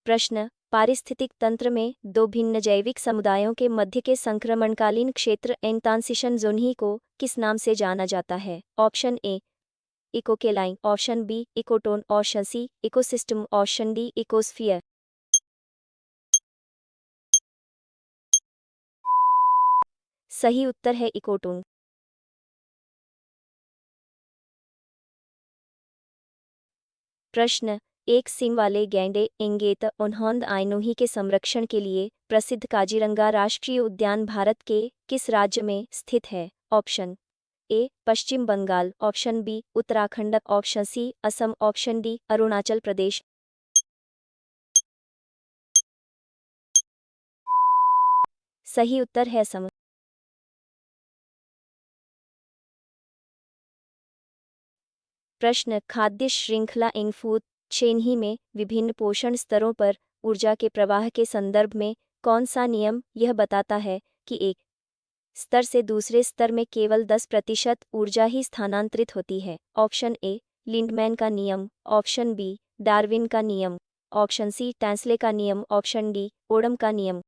प्रश्न, पारिस्थितिक तंत्र में दो भिन्न जैविक समुदायों के मध्य के संक्रमणकालीन क्षेत्र ट्रांजिशन जोन ही को किस नाम से जाना जाता है? Option A ecocline, option B ecotone, option C ecosystem, option D ecosphere. सही उत्तर है इकोटोन। प्रश्न, एक सींग वाले गैंडे एंगेत ओन्होंद आइनोही के संरक्षण के लिए प्रसिद्ध काजीरंगा राष्ट्रीय उद्यान भारत के किस राज्य में स्थित है? Option A Paschim Bengal, option B Uttarakhand, option C Assam, option D Arunachal Pradesh. सही उत्तर है असम। प्रश्न, खाद्य श्रृंखला इन फूड चेन ही में विभिन्न पोषण स्तरों पर ऊर्जा के प्रवाह के संदर्भ में कौन सा नियम यह बताता है कि एक स्तर से दूसरे स्तर में केवल 10% ऊर्जा ही स्थानांतरित होती है? ऑप्शन ए लिंडमैन का नियम, ऑप्शन बी डार्विन का नियम, ऑप्शन सी टैंसले का नियम, ऑप्शन डी ओडम का नियम।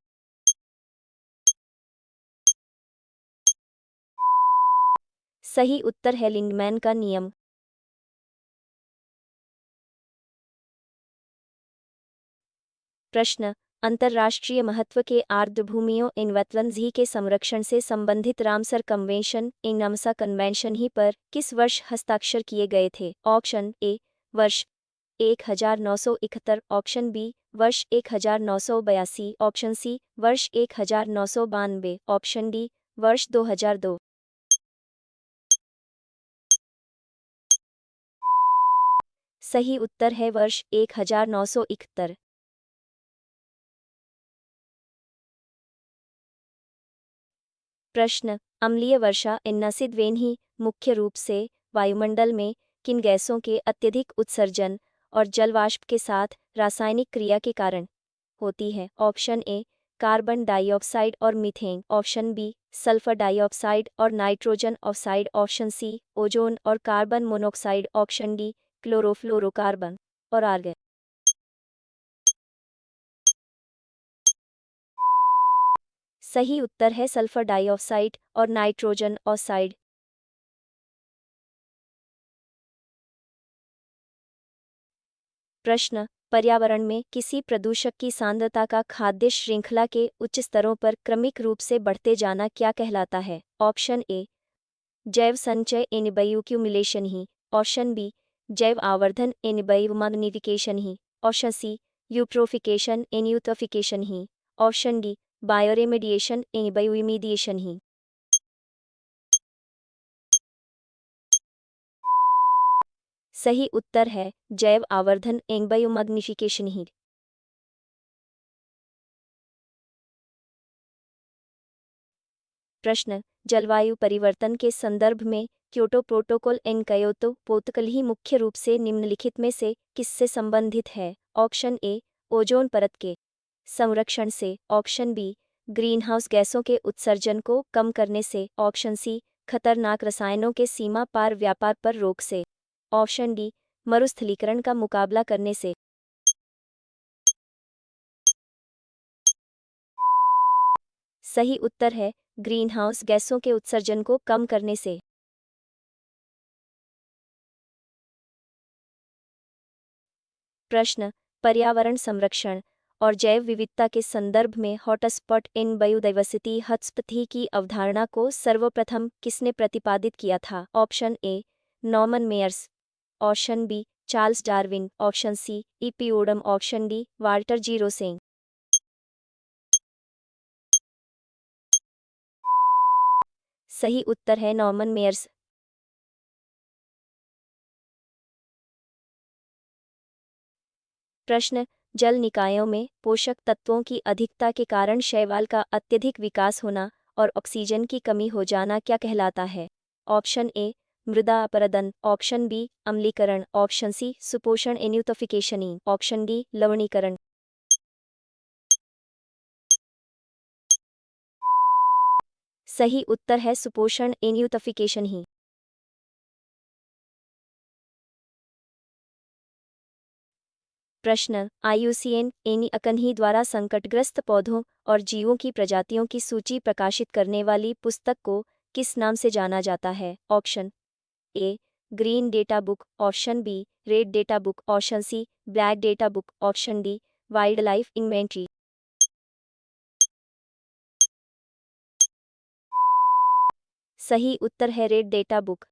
सही उत्तर है लिंडमैन का नियम। प्रश्न, अंतर्राष्ट्रीय महत्व के आर्द्रभूमियों इन वेटलैंड्स ही के संरक्षण से संबंधित रामसर कन्वेंशन इन नामसा कन्वेंशन ही पर किस वर्ष हस्ताक्षर किए गए थे? ऑप्शन ए वर्ष 1971, ऑप्शन बी वर्ष 1982, ऑप्शन सी वर्ष 1992, ऑप्शन डी वर्ष 2002। सही उत्तर है वर्ष 1971। प्रश्न, अम्लीय वर्षा एसिड रेन ही मुख्य रूप से वायुमंडल में किन गैसों के अत्यधिक उत्सर्जन और जलवाष्प के साथ रासायनिक क्रिया के कारण होती है? ऑप्शन ए कार्बन डाइऑक्साइड और methane, option B sulphur dioxide और nitrogen oxide, option C ozone और carbon monoxide, option D chlorofluorocarbon और आर्गन। सही उत्तर है सल्फर डाइऑक्साइड और नाइट्रोजन ऑक्साइड। प्रश्न, पर्यावरण में किसी प्रदूषक की सांद्रता का खाद्य श्रृंखला के उच्च स्तरों पर क्रमिक रूप से बढ़ते जाना क्या कहलाता है? ऑप्शन ए जैव संचय इनबायोक्यूमुलेशन ही, ऑप्शन बी जैव आवर्धन इनबायोमैग्निफिकेशन ही, ऑप्शन सी यूट्रोफिकेशन इनयूट्रोफिकेशन ही, ऑप्शन डी बायोरेमेडिएशन इनबायोइमीडिएशन ही। सही उत्तर है जैव आवर्धन इनबायोमैग्निफिकेशन ही। प्रश्न, जलवायु परिवर्तन के संदर्भ में क्योटो प्रोटोकॉल इन क्योतो प्रोटोकॉल ही मुख्य रूप से निम्नलिखित में से किससे संबंधित है? ऑप्शन ए ओजोन परत के संरक्षण से, ऑप्शन बी ग्रीनहाउस गैसों के उत्सर्जन को कम करने से, ऑप्शन सी खतरनाक रसायनों के सीमा पार व्यापार पर रोक से, ऑप्शन डी मरुस्थलीकरण का मुकाबला करने से। सही उत्तर है ग्रीनहाउस गैसों के उत्सर्जन को कम करने से। प्रश्न, पर्यावरण संरक्षण और जैव विविधता के संदर्भ में हॉटस्पॉट इन बायोडाइवर्सिटी हॉटस्पॉट की अवधारणा को सर्वप्रथम किसने प्रतिपादित किया था? Option A Norman Myers, option B Charles Darwin, option C E P Odum, option D Walter G Rosen. सही उत्तर है नॉर्मन मेयर्स। प्रश्न, जल निकायों में पोषक तत्वों की अधिकता के कारण शैवाल का अत्यधिक विकास होना और ऑक्सीजन की कमी हो जाना क्या कहलाता है? ऑप्शन ए मृदा अपरदन, ऑप्शन बी अम्लीकरण, ऑप्शन सी सुपोषण इन्यूटोफिकेशनी, ऑप्शन डी लवणीकरण। सही उत्तर है सुपोषण इन्यूटोफिकेशन ही। प्रश्न IUCN एनी अकन्ही द्वारा संकटग्रस्त पौधों और जीवों की प्रजातियों की सूची प्रकाशित करने वाली पुस्तक को किस नाम से जाना जाता है? Option A green data book, option B red data book, option C black data book, option D wildlife inventory. सही उत्तर है रेड डेटा बुक।